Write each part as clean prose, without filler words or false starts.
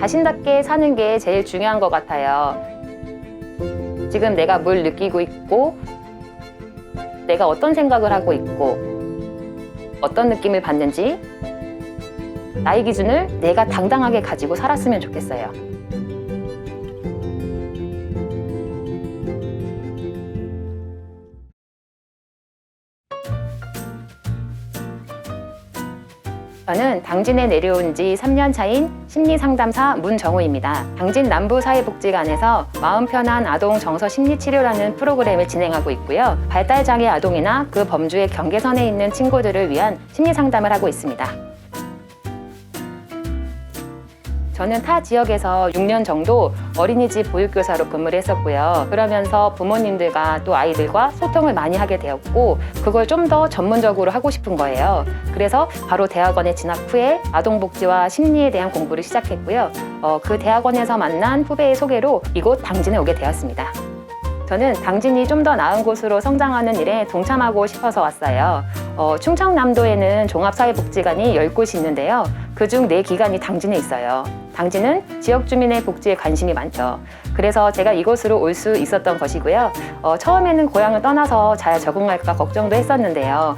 자신답게 사는 게 제일 중요한 것 같아요. 지금 내가 뭘 느끼고 있고, 내가 어떤 생각을 하고 있고, 어떤 느낌을 받는지, 나의 기준을 내가 당당하게 가지고 살았으면 좋겠어요. 저는 당진에 내려온 지 3년 차인 심리상담사 문정우입니다. 당진 남부사회복지관에서 마음 편한 아동 정서 심리치료라는 프로그램을 진행하고 있고요. 발달장애 아동이나 그 범주의 경계선에 있는 친구들을 위한 심리상담을 하고 있습니다. 저는 타 지역에서 6년 정도 어린이집 보육교사로 근무를 했었고요. 그러면서 부모님들과 또 아이들과 소통을 많이 하게 되었고, 그걸 좀 더 전문적으로 하고 싶은 거예요. 그래서 바로 대학원에 진학 후에 아동복지와 심리에 대한 공부를 시작했고요. 그 대학원에서 만난 후배의 소개로 이곳 당진에 오게 되었습니다. 저는 당진이 좀 더 나은 곳으로 성장하는 일에 동참하고 싶어서 왔어요. 충청남도에는 종합사회복지관이 10곳이 있는데요. 그중 4기관이 당진에 있어요. 당진은 지역 주민의 복지에 관심이 많죠. 그래서 제가 이곳으로 올 수 있었던 것이고요. 처음에는 고향을 떠나서 잘 적응할까 걱정도 했었는데요.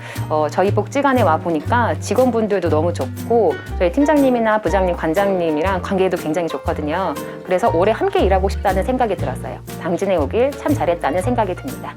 저희 복지관에 와 보니까 직원분들도 너무 좋고, 저희 팀장님이나 부장님, 관장님이랑 관계도 굉장히 좋거든요. 그래서 오래 함께 일하고 싶다는 생각이 들었어요. 당진에 오길 참 잘했다는 생각이 듭니다.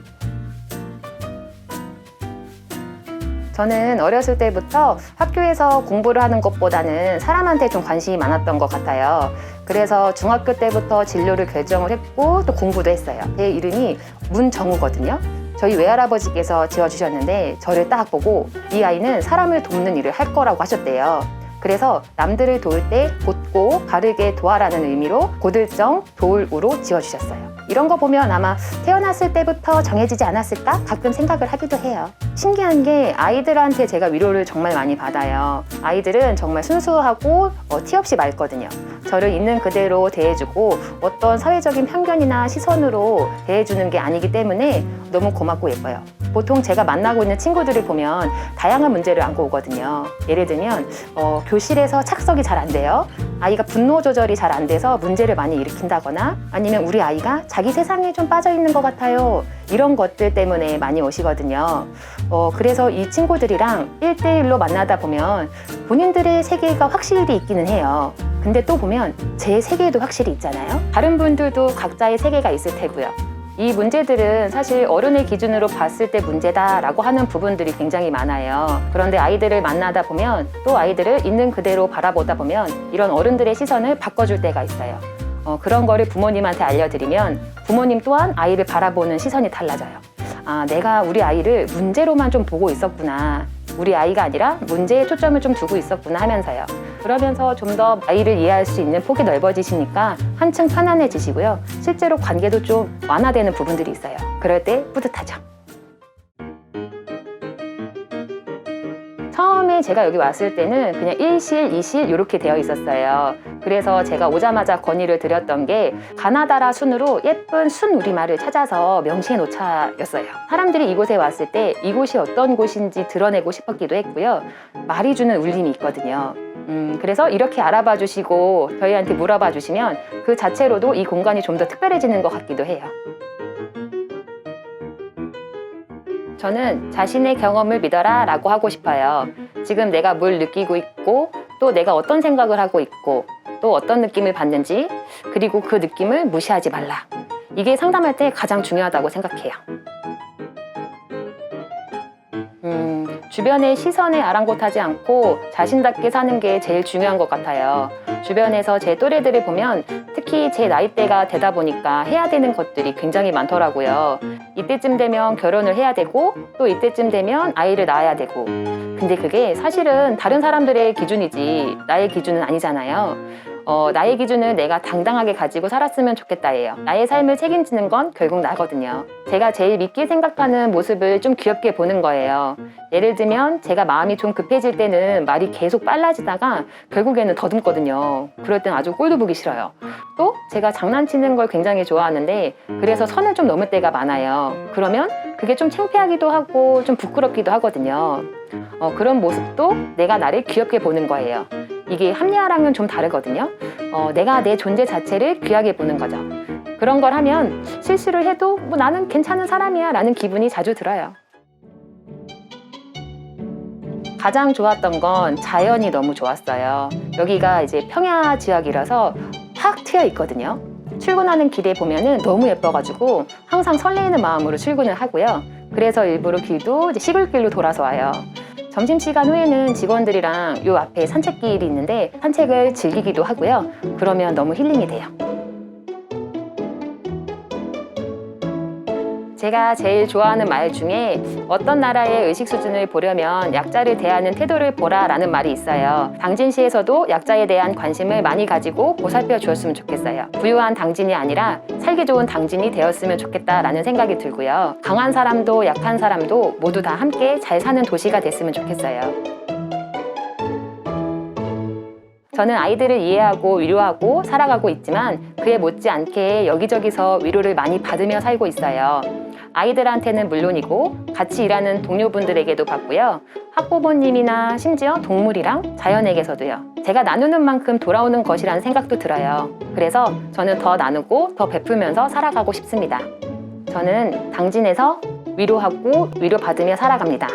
저는 어렸을 때부터 학교에서 공부를 하는 것보다는 사람한테 좀 관심이 많았던 것 같아요. 그래서 중학교 때부터 진로를 결정을 했고 또 공부도 했어요. 제 이름이 문정우거든요. 저희 외할아버지께서 지어주셨는데 저를 딱 보고 이 아이는 사람을 돕는 일을 할 거라고 하셨대요. 그래서 남들을 도울 때 곧고 바르게 도와라는 의미로 고들정 도울우로 지어주셨어요. 이런 거 보면 아마 태어났을 때부터 정해지지 않았을까? 가끔 생각을 하기도 해요. 신기한 게 아이들한테 제가 위로를 정말 많이 받아요. 아이들은 정말 순수하고 티 없이 맑거든요. 저를 있는 그대로 대해주고 어떤 사회적인 편견이나 시선으로 대해주는 게 아니기 때문에 너무 고맙고 예뻐요. 보통 제가 만나고 있는 친구들을 보면 다양한 문제를 안고 오거든요. 예를 들면 교실에서 착석이 잘 안 돼요. 아이가 분노 조절이 잘 안 돼서 문제를 많이 일으킨다거나, 아니면 우리 아이가 자기 세상에 좀 빠져 있는 것 같아요. 이런 것들 때문에 많이 오시거든요. 그래서 이 친구들이랑 1대1로 만나다 보면 본인들의 세계가 확실히 있기는 해요. 근데 또 보면 제 세계도 확실히 있잖아요. 다른 분들도 각자의 세계가 있을 테고요. 이 문제들은 사실 어른의 기준으로 봤을 때 문제다라고 하는 부분들이 굉장히 많아요. 그런데 아이들을 만나다 보면, 또 아이들을 있는 그대로 바라보다 보면 이런 어른들의 시선을 바꿔줄 때가 있어요. 그런 거를 부모님한테 알려드리면 부모님 또한 아이를 바라보는 시선이 달라져요. 아, 내가 우리 아이를 문제로만 좀 보고 있었구나. 우리 아이가 아니라 문제에 초점을 좀 두고 있었구나 하면서요. 그러면서 좀 더 아이를 이해할 수 있는 폭이 넓어지시니까 한층 편안해지시고요. 실제로 관계도 좀 완화되는 부분들이 있어요. 그럴 때 뿌듯하죠. 처음에 제가 여기 왔을 때는 그냥 1실, 2실 이렇게 되어 있었어요. 그래서 제가 오자마자 건의를 드렸던 게 가나다라 순으로 예쁜 순 우리말을 찾아서 명시해 놓자였어요. 사람들이 이곳에 왔을 때 이곳이 어떤 곳인지 드러내고 싶었기도 했고요. 말이 주는 울림이 있거든요. 그래서 이렇게 알아봐 주시고 저희한테 물어봐 주시면 그 자체로도 이 공간이 좀 더 특별해지는 것 같기도 해요. 저는 자신의 경험을 믿어라 라고 하고 싶어요. 지금 내가 뭘 느끼고 있고, 또 내가 어떤 생각을 하고 있고, 또 어떤 느낌을 받는지, 그리고 그 느낌을 무시하지 말라. 이게 상담할 때 가장 중요하다고 생각해요. 주변의 시선에 아랑곳하지 않고 자신답게 사는 게 제일 중요한 것 같아요. 주변에서 제 또래들을 보면 특히 제 나이대가 되다 보니까 해야 되는 것들이 굉장히 많더라고요. 이때쯤 되면 결혼을 해야 되고, 또 이때쯤 되면 아이를 낳아야 되고. 근데 그게 사실은 다른 사람들의 기준이지 나의 기준은 아니잖아요. 나의 기준을 내가 당당하게 가지고 살았으면 좋겠다예요. 나의 삶을 책임지는 건 결국 나거든요. 제가 제일 믿기 생각하는 모습을 좀 귀엽게 보는 거예요. 예를 들면 제가 마음이 좀 급해질 때는 말이 계속 빨라지다가 결국에는 더듬거든요. 그럴 땐 아주 꼴도 보기 싫어요. 또 제가 장난치는 걸 굉장히 좋아하는데, 그래서 선을 좀 넘을 때가 많아요. 그러면 그게 좀 창피하기도 하고 좀 부끄럽기도 하거든요. 그런 모습도 내가 나를 귀엽게 보는 거예요. 이게 합리화랑은 좀 다르거든요. 내가 내 존재 자체를 귀하게 보는 거죠. 그런 걸 하면 실수를 해도 뭐 나는 괜찮은 사람이야 라는 기분이 자주 들어요. 가장 좋았던 건 자연이 너무 좋았어요. 여기가 이제 평야 지역이라서 확 트여 있거든요. 출근하는 길에 보면은 너무 예뻐가지고 항상 설레이는 마음으로 출근을 하고요. 그래서 일부러 길도 이제 시골길로 돌아서 와요. 점심시간 후에는 직원들이랑 요 앞에 산책길이 있는데 산책을 즐기기도 하고요. 그러면 너무 힐링이 돼요. 제가 제일 좋아하는 말 중에 어떤 나라의 의식 수준을 보려면 약자를 대하는 태도를 보라 라는 말이 있어요. 당진시에서도 약자에 대한 관심을 많이 가지고 보살펴 주었으면 좋겠어요. 부유한 당진이 아니라 살기 좋은 당진이 되었으면 좋겠다라는 생각이 들고요. 강한 사람도 약한 사람도 모두 다 함께 잘 사는 도시가 됐으면 좋겠어요. 저는 아이들을 이해하고 위로하고 살아가고 있지만 그에 못지않게 여기저기서 위로를 많이 받으며 살고 있어요. 아이들한테는 물론이고 같이 일하는 동료분들에게도 받고요. 학부모님이나 심지어 동물이랑 자연에게서도요. 제가 나누는 만큼 돌아오는 것이라는 생각도 들어요. 그래서 저는 더 나누고 더 베풀면서 살아가고 싶습니다. 저는 당진에서 위로하고 위로받으며 살아갑니다.